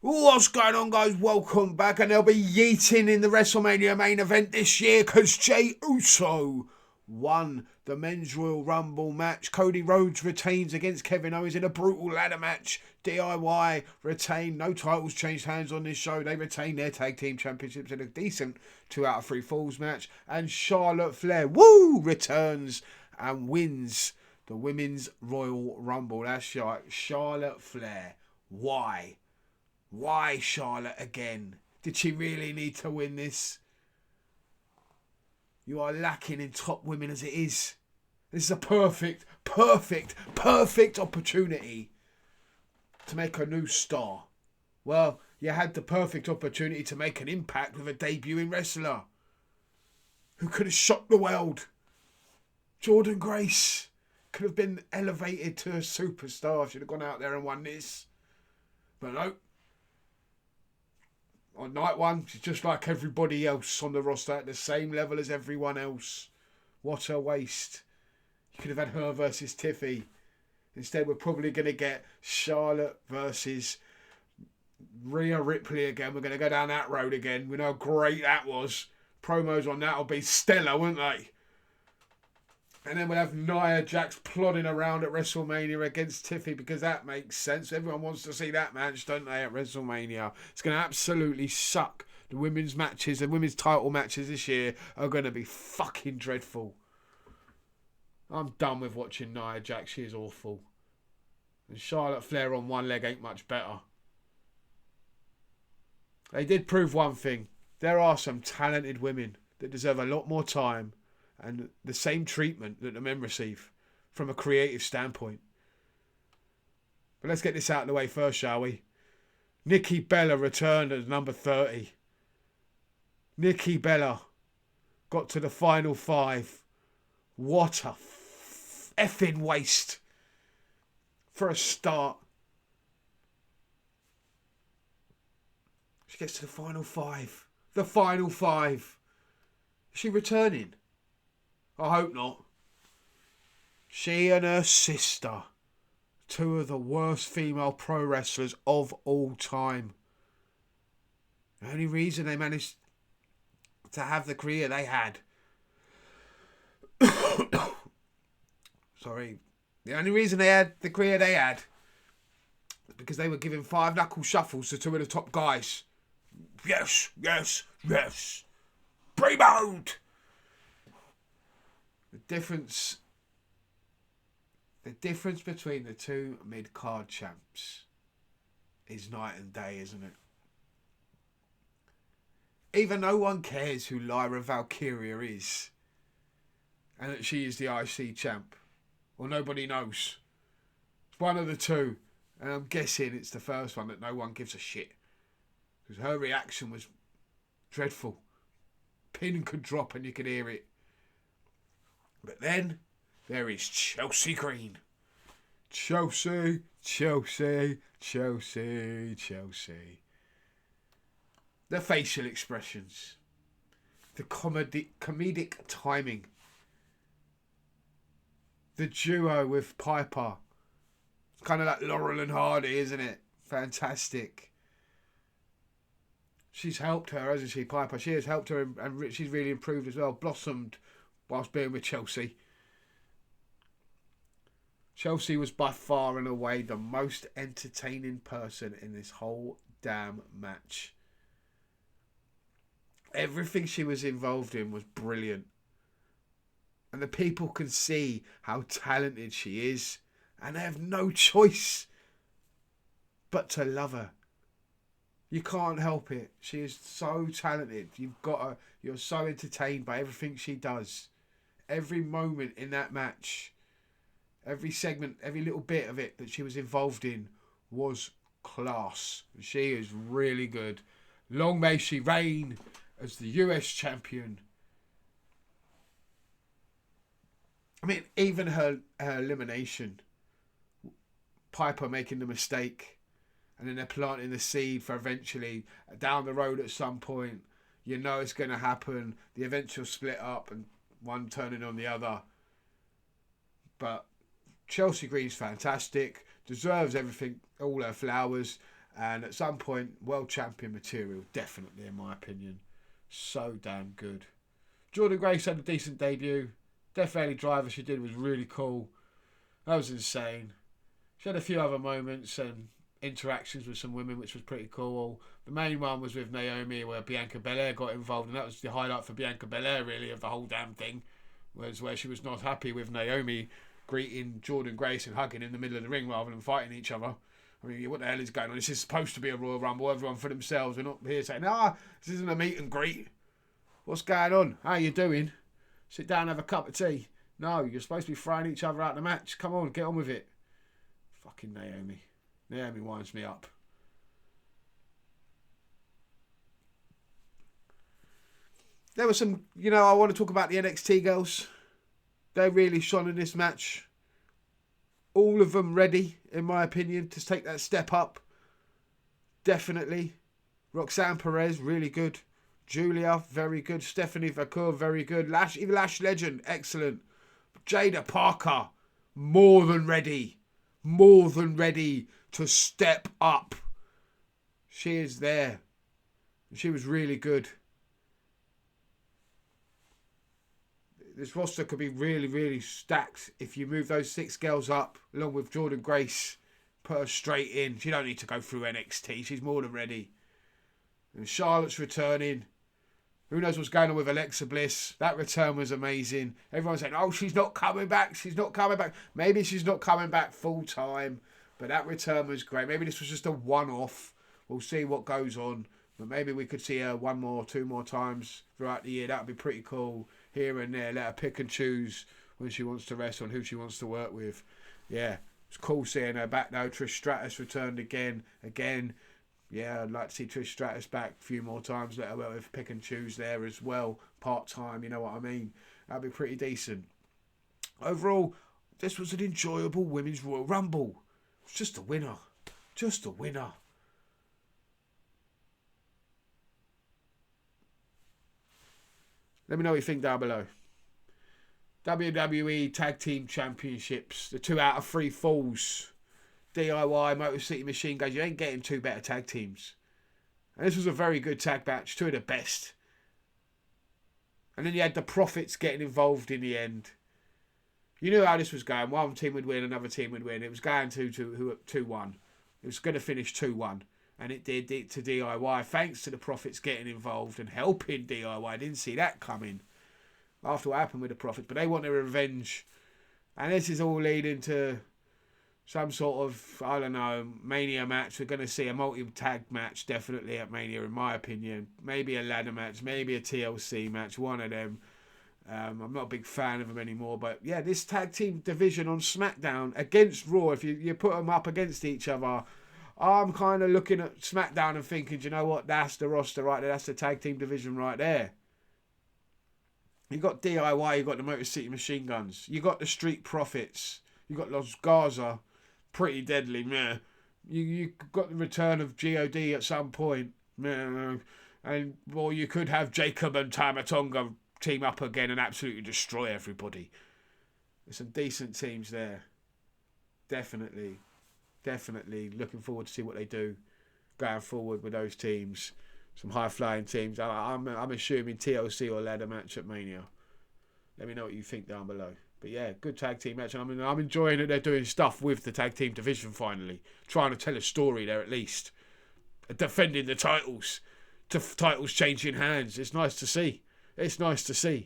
What's going on, guys? Welcome back. And they'll be yeeting in the WrestleMania main event this year because Jey Uso won the Men's Royal Rumble match. Cody Rhodes retains against Kevin Owens in a brutal ladder match. DIY retain. No titles changed hands on this show. They retain their tag team championships in a decent 2 out of 3 falls match. And Charlotte Flair, returns and wins the Women's Royal Rumble. That's right, Charlotte Flair. Why? Why Charlotte again? Did she really need to win this? You are lacking in top women as it is. This is a perfect opportunity to make a new star. Well, you had the perfect opportunity to make an impact with a debuting wrestler who could have shocked the world. Jordynne Grace could have been elevated to a superstar. Should have gone out there and won this. But no. On night one, she's just like everybody else on the roster at the same level as everyone else. What a waste. You could have had her versus Tiffy. Instead, we're probably going to get Charlotte versus Rhea Ripley again. We're going to go down that road again. We know how great that was. Promos on that will be stellar, won't they? And then we'll have Nia Jax plodding around at WrestleMania against Tiffy because that makes sense. Everyone wants to see that match, don't they, at WrestleMania? It's going to absolutely suck. The women's matches, the women's title matches this year are going to be fucking dreadful. I'm done with watching Nia Jax. She is awful. And Charlotte Flair on one leg ain't much better. They did prove one thing. There are some talented women that deserve a lot more time and the same treatment that the men receive from a creative standpoint. But let's get this out of the way first, shall we? Nikki Bella returned as number 30. Nikki Bella got to the final 5. What a effing waste for a start. She gets to the final 5. The final 5. Is she returning? I hope not. She and her sister, 2 of the worst female pro wrestlers of all time. The only reason they managed to have the career they had. Sorry. The only reason they had the career they had was because they were giving 5 knuckle shuffles to 2 of the top guys. Yes. Brie Mode. The difference between the 2 mid-card champs is night and day, isn't it? Either no one cares who Lyra Valkyria is and that she is the IC champ, or nobody knows. It's one of the 2, and I'm guessing it's the first one that no one gives a shit. Because her reaction was dreadful. Pin could drop and you could hear it. But then there is Chelsea Green. Chelsea. The facial expressions. The comedic timing. The duo with Piper. It's kind of like Laurel and Hardy, isn't it? Fantastic. She's helped her, hasn't she, Piper? She has helped her and she's really improved as well. Blossomed whilst being with Chelsea. Chelsea was by far and away the most entertaining person in this whole damn match. Everything she was involved in was brilliant. And the people can see how talented she is. And they have no choice but to love her. You can't help it. She is so talented. You're so entertained by everything she does. Every moment in that match, every segment, every little bit of it that she was involved in was class. She is really good. Long may she reign as the US champion. I mean, even her elimination, Piper making the mistake, and then they're planting the seed for eventually down the road at some point. You know it's going to happen. The eventual split up and one turning on the other. But Chelsea Green's fantastic. Deserves everything, all her flowers. And at some point, world champion material, definitely, in my opinion. So damn good. Jordynne Grace had a decent debut. Death Valley Driver she did was really cool. That was insane. She had a few other moments and interactions with some women, which was pretty cool. The main one was with Naomi, where Bianca Belair got involved, and that was the highlight for Bianca Belair, really, of the whole damn thing, was where she was not happy with Naomi greeting Jordynne Grace and hugging in the middle of the ring rather than fighting each other. I mean, what the hell is going on? This is supposed to be a Royal Rumble, everyone for themselves. We're not here saying, this isn't a meet and greet. What's going on? How you doing? Sit down and have a cup of tea. No, you're supposed to be throwing each other out of the match. Come on, get on with it. Fucking Naomi. Naomi winds me up. There was some, I want to talk about the NXT girls. They really shone in this match. All of them ready, in my opinion, to take that step up. Definitely. Roxanne Perez, really good. Julia, very good. Stephanie Vacour, very good. Lash Legend, excellent. Jada Parker, more than ready. More than ready to step up. She is there. She was really good. This roster could be really, really stacked if you move those 6 girls up, along with Jordynne Grace. Put her straight in. She don't need to go through NXT. She's more than ready. And Charlotte's returning. Who knows what's going on with Alexa Bliss? That return was amazing. Everyone's saying, she's not coming back. She's not coming back. Maybe she's not coming back full time. But that return was great. Maybe this was just a one-off. We'll see what goes on. But maybe we could see her 1 more, 2 more times throughout the year. That would be pretty cool. Here and there. Let her pick and choose when she wants to wrestle and who she wants to work with. Yeah, it's cool seeing her back though. Trish Stratus returned again. Yeah, I'd like to see Trish Stratus back a few more times. Let her work with pick and choose there as well. Part-time, you know what I mean? That'd be pretty decent. Overall, this was an enjoyable Women's Royal Rumble. It's just a winner. Just a winner. Let me know what you think down below. WWE Tag Team Championships. The 2 out of 3 falls. DIY, Motor City Machine Guns. You ain't getting 2 better tag teams. And this was a very good tag match. 2 of the best. And then you had the Profits getting involved in the end. You knew how this was going. One team would win, another team would win. It was going to 2-1. It was going to finish 2-1. And it did it to DIY, thanks to the Profits getting involved and helping DIY. I didn't see that coming after what happened with the Profits, but they want their revenge. And this is all leading to some sort of, I don't know, Mania match. We're going to see a multi-tag match, definitely at Mania, in my opinion. Maybe a ladder match, maybe a TLC match, one of them. I'm not a big fan of them anymore, but yeah, this tag team division on SmackDown against Raw, if you put them up against each other, I'm kind of looking at SmackDown and thinking, do you know what? That's the roster right there. That's the tag team division right there. You got DIY. You got the Motor City Machine Guns. You got the Street Profits. You got Los Garza, pretty deadly, man. You got the return of God at some point, man. Or you could have Jacob and Tamatonga team up again and absolutely destroy everybody. There's some decent teams there. Definitely looking forward to see what they do going forward with those teams. Some high-flying teams. I'm assuming TLC or ladder match at Mania. Let me know what you think down below. But yeah, good tag team match. I'm enjoying that they're doing stuff with the tag team division finally. Trying to tell a story there at least. Defending the titles. Titles changing hands. It's nice to see. It's nice to see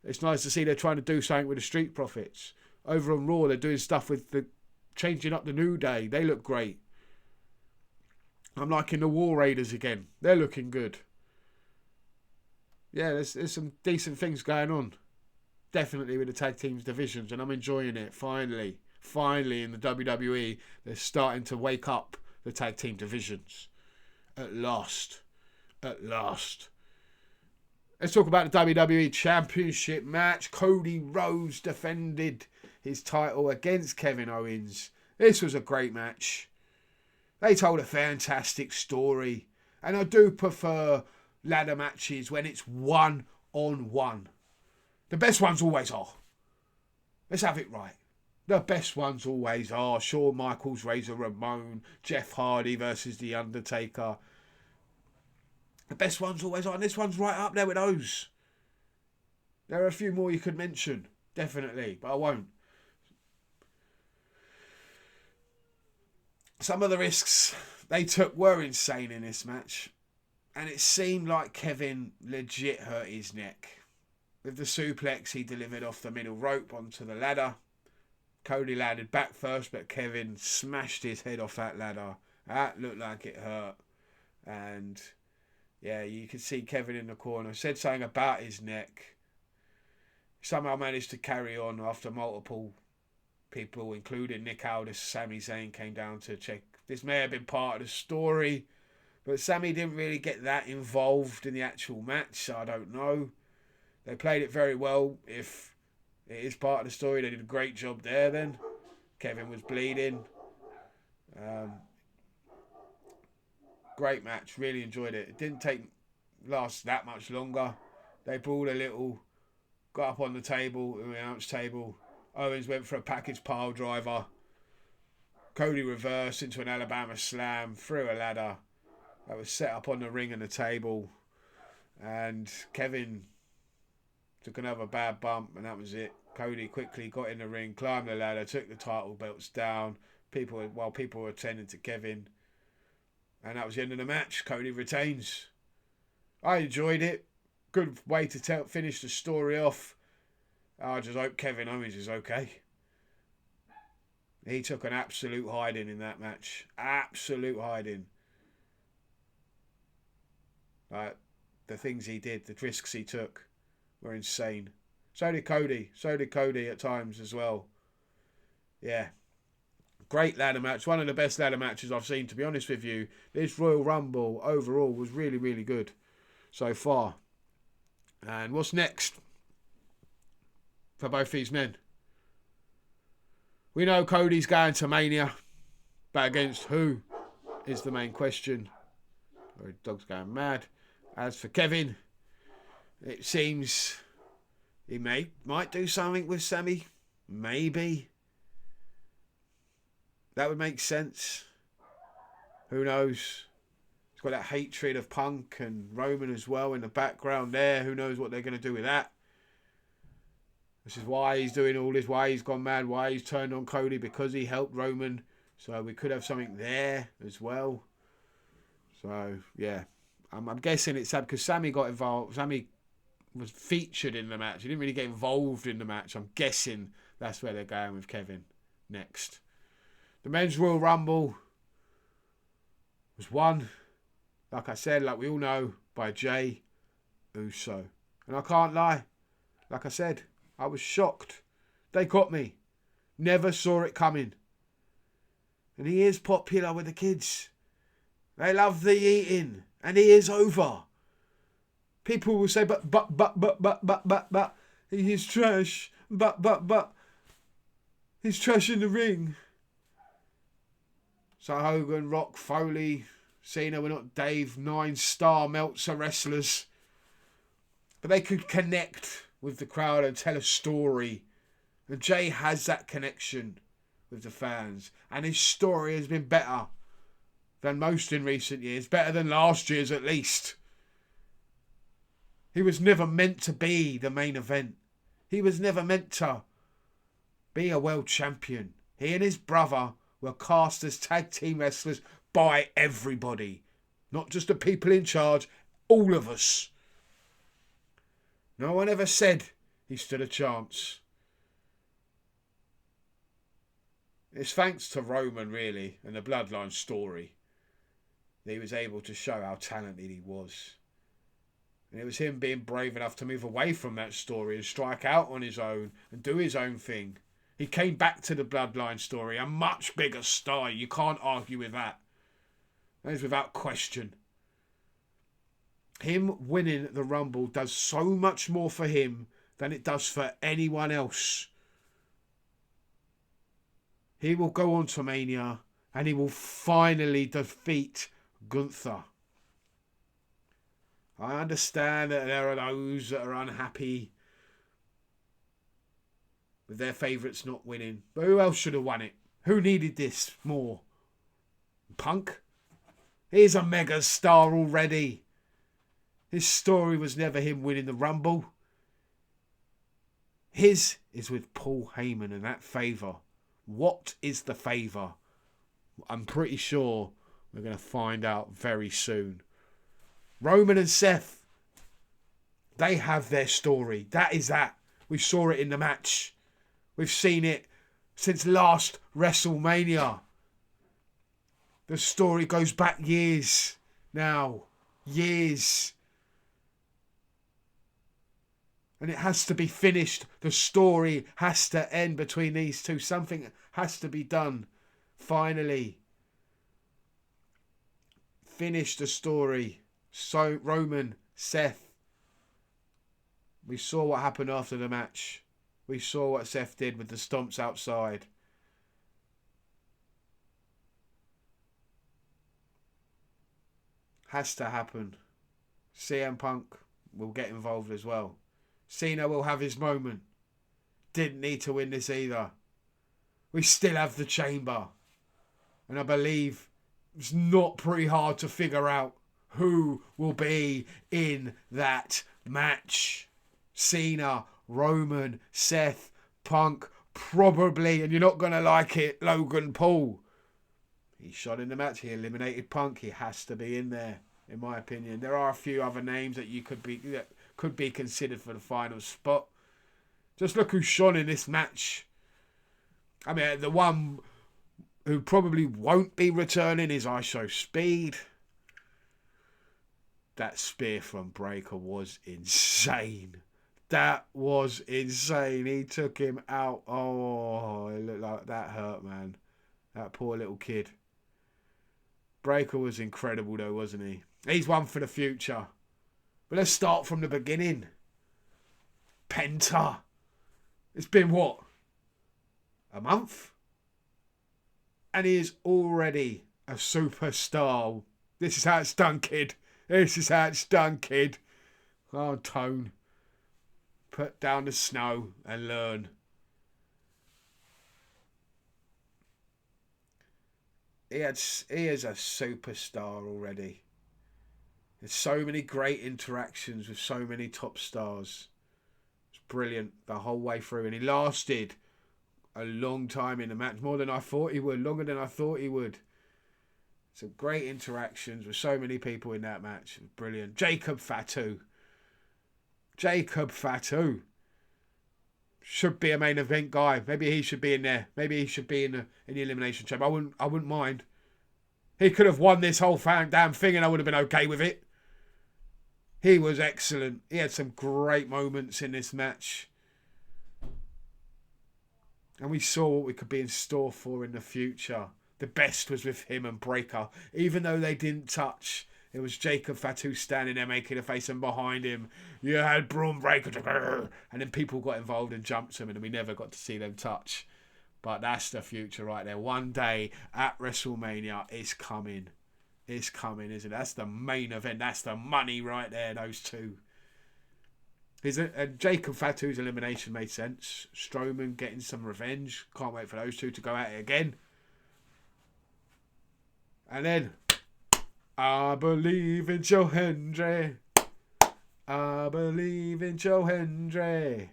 they're trying to do something with the Street Profits. Over on Raw, they're doing stuff with the changing up the New Day. They look great. I'm liking the War Raiders again. They're looking good. Yeah, there's some decent things going on. Definitely with the tag teams divisions, and I'm enjoying it. Finally in the WWE, they're starting to wake up the tag team divisions. At last. Let's talk about the WWE Championship match. Cody Rhodes defended his title against Kevin Owens. This was a great match. They told a fantastic story. And I do prefer ladder matches when it's 1-on-1. The best ones always are. Let's have it right. The best ones always are Shawn Michaels, Razor Ramon, Jeff Hardy versus The Undertaker. The best ones always are, and this one's right up there with those. There are a few more you could mention, definitely, but I won't. Some of the risks they took were insane in this match, and it seemed like Kevin legit hurt his neck. With the suplex he delivered off the middle rope onto the ladder. Cody landed back first, but Kevin smashed his head off that ladder. That looked like it hurt. And yeah, you could see Kevin in the corner. Said something about his neck. Somehow managed to carry on after multiple people, including Nick Aldis, Sami Zayn, came down to check. This may have been part of the story, but Sami didn't really get that involved in the actual match, so I don't know. They played it very well. If it is part of the story, they did a great job there then. Kevin was bleeding. Great match. Really enjoyed it. It didn't last that much longer. They brawled a little. Got up on the table, the announce table. Owens went for a package pile driver. Cody reversed into an Alabama slam through a ladder that was set up on the ring and the table. And Kevin took another bad bump, and that was it. Cody quickly got in the ring, climbed the ladder, took the title belts down. While people were attending to Kevin. And that was the end of the match. Cody retains. I enjoyed it. Good way to finish the story off. I just hope Kevin Owens is okay. He took an absolute hiding in that match. Absolute hiding. Like, the things he did, the risks he took were insane. So did Cody. So did Cody at times as well. Yeah. Great ladder match. One of the best ladder matches I've seen, to be honest with you. This Royal Rumble overall was really, really good so far. And what's next for both these men? We know Cody's going to Mania, but against who is the main question. Or dog's going mad. As for Kevin, it seems he might do something with Sami. Maybe. That would make sense. Who knows? He's got that hatred of Punk and Roman as well in the background there. Who knows what they're going to do with that? This is why he's doing all this, why he's gone mad, why he's turned on Cody, because he helped Roman. So we could have something there as well. So, yeah. I'm guessing it's sad because Sami got involved. Sami was featured in the match. He didn't really get involved in the match. I'm guessing that's where they're going with Kevin next. The Men's Royal Rumble was won, like I said, like we all know, by Jey Uso. And I can't lie. Like I said, I was shocked. They got me. Never saw it coming. And he is popular with the kids. They love the Yeeting. And he is over. People will say, but, he's trash. But, he's trash in the ring. So Hogan, Rock, Foley, Cena were not Dave 9-star Meltzer wrestlers. But they could connect with the crowd and tell a story. And Jey has that connection with the fans. And his story has been better than most in recent years. Better than last year's at least. He was never meant to be the main event. He was never meant to be a world champion. He and his brother were cast as tag team wrestlers by everybody. Not just the people in charge, all of us. No one ever said he stood a chance. It's thanks to Roman, really, and the Bloodline story that he was able to show how talented he was. And it was him being brave enough to move away from that story and strike out on his own and do his own thing. He came back to the Bloodline story, a much bigger star. You can't argue with that. That is without question. Him winning the Rumble does so much more for him than it does for anyone else. He will go on to Mania and he will finally defeat Gunther. I understand that there are those that are unhappy with their favourites not winning. But who else should have won it? Who needed this more? Punk? He's a mega star already. His story was never him winning the Rumble. His is with Paul Heyman and that favour. What is the favour? I'm pretty sure we're going to find out very soon. Roman and Seth, they have their story. That is that. We saw it in the match. We've seen it since last WrestleMania. The story goes back years now. Years. And it has to be finished. The story has to end between these two. Something has to be done. Finally. Finish the story. So Roman, Seth. We saw what happened after the match. We saw what Seth did with the stomps outside. Has to happen. CM Punk will get involved as well. Cena will have his moment. Didn't need to win this either. We still have the chamber. And I believe it's not pretty hard to figure out who will be in that match. Cena, Roman, Seth, Punk, probably, and you're not going to like it, Logan Paul. He shot in the match. He eliminated Punk. He has to be in there, in my opinion. There are a few other names that could be considered for the final spot. Just look who's shone in this match. I mean, the one who probably won't be returning is I Show Speed. That spear from Breaker was insane. That was insane. He took him out. Oh, it looked like that hurt, man. That poor little kid. Breaker was incredible though, wasn't he? He's one for the future. But let's start from the beginning. Penta. It's been what? A month? And he is already a superstar. This is how it's done, kid. This is how it's done, kid. Oh, Tone. Put down the snow and learn. He is a superstar already. There's so many great interactions with so many top stars. It's brilliant the whole way through. And he lasted a long time in the match. More than I thought he would. Longer than I thought he would. Some great interactions with so many people in that match. Brilliant. Jacob Fatu. Should be a main event guy. Maybe he should be in there. Maybe he should be in the Elimination Chamber. I wouldn't mind. He could have won this whole damn thing and I would have been okay with it. He was excellent. He had some great moments in this match. And we saw what we could be in store for in the future. The best was with him and Breaker. Even though they didn't touch, it was Jacob Fatu standing there making a face, and behind him you had Braun Breaker. And then people got involved and jumped him and we never got to see them touch. But that's the future right there. One day at WrestleMania, it's coming. It's coming, isn't it? That's the main event. That's the money right there, those two. Jacob Fatu's elimination made sense. Strowman getting some revenge. Can't wait for those two to go at it again. And then, I believe in Joe Hendry. I believe in Joe Hendry.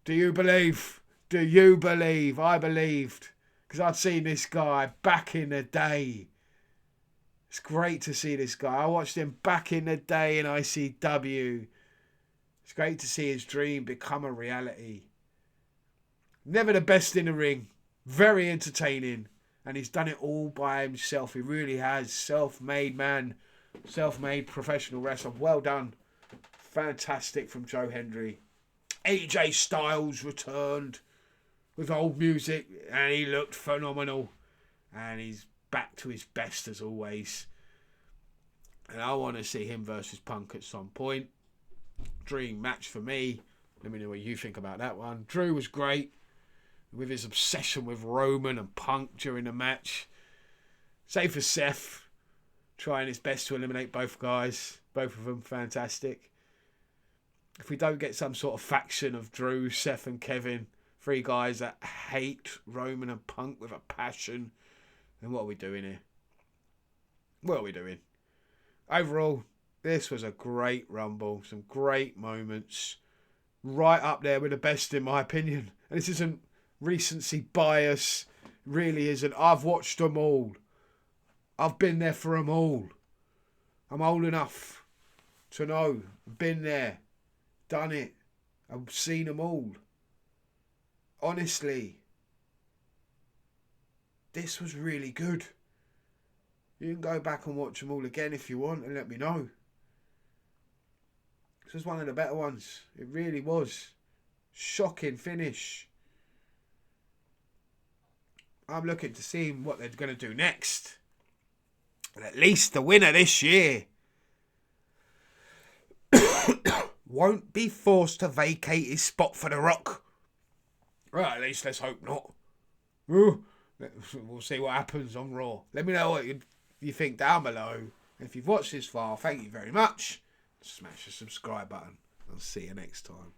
Do you believe? Do you believe? I believed. Because I'd seen this guy back in the day. It's great to see this guy. I watched him back in the day in ICW. It's great to see his dream become a reality. Never the best in the ring. Very entertaining. And he's done it all by himself. He really has. Self-made man. Self-made professional wrestler. Well done. Fantastic from Joe Hendry. AJ Styles returned with old music. And he looked phenomenal. And he's back to his best as always. And I want to see him versus Punk at some point. Dream match for me. Let me know what you think about that one. Drew was great. With his obsession with Roman and Punk during the match. Save for Seth. Trying his best to eliminate both guys. Both of them fantastic. If we don't get some sort of faction of Drew, Seth and Kevin, Three guys that hate Roman and Punk with a passion. And what are we doing here? What are we doing? Overall, this was a great Rumble. Some great moments. Right up there with the best in my opinion. And this isn't recency bias. It really isn't. I've watched them all. I've been there for them all. I'm old enough to know. I've been there. Done it. I've seen them all. Honestly. This was really good. You can go back and watch them all again if you want and let me know. This was one of the better ones. It really was. Shocking finish. I'm looking to see what they're going to do next. And at least the winner this year won't be forced to vacate his spot for The Rock. Well, at least let's hope not. We'll see what happens on Raw. Let me know what you think down below. If you've watched this far, thank you very much. Smash the subscribe button. I'll see you next time.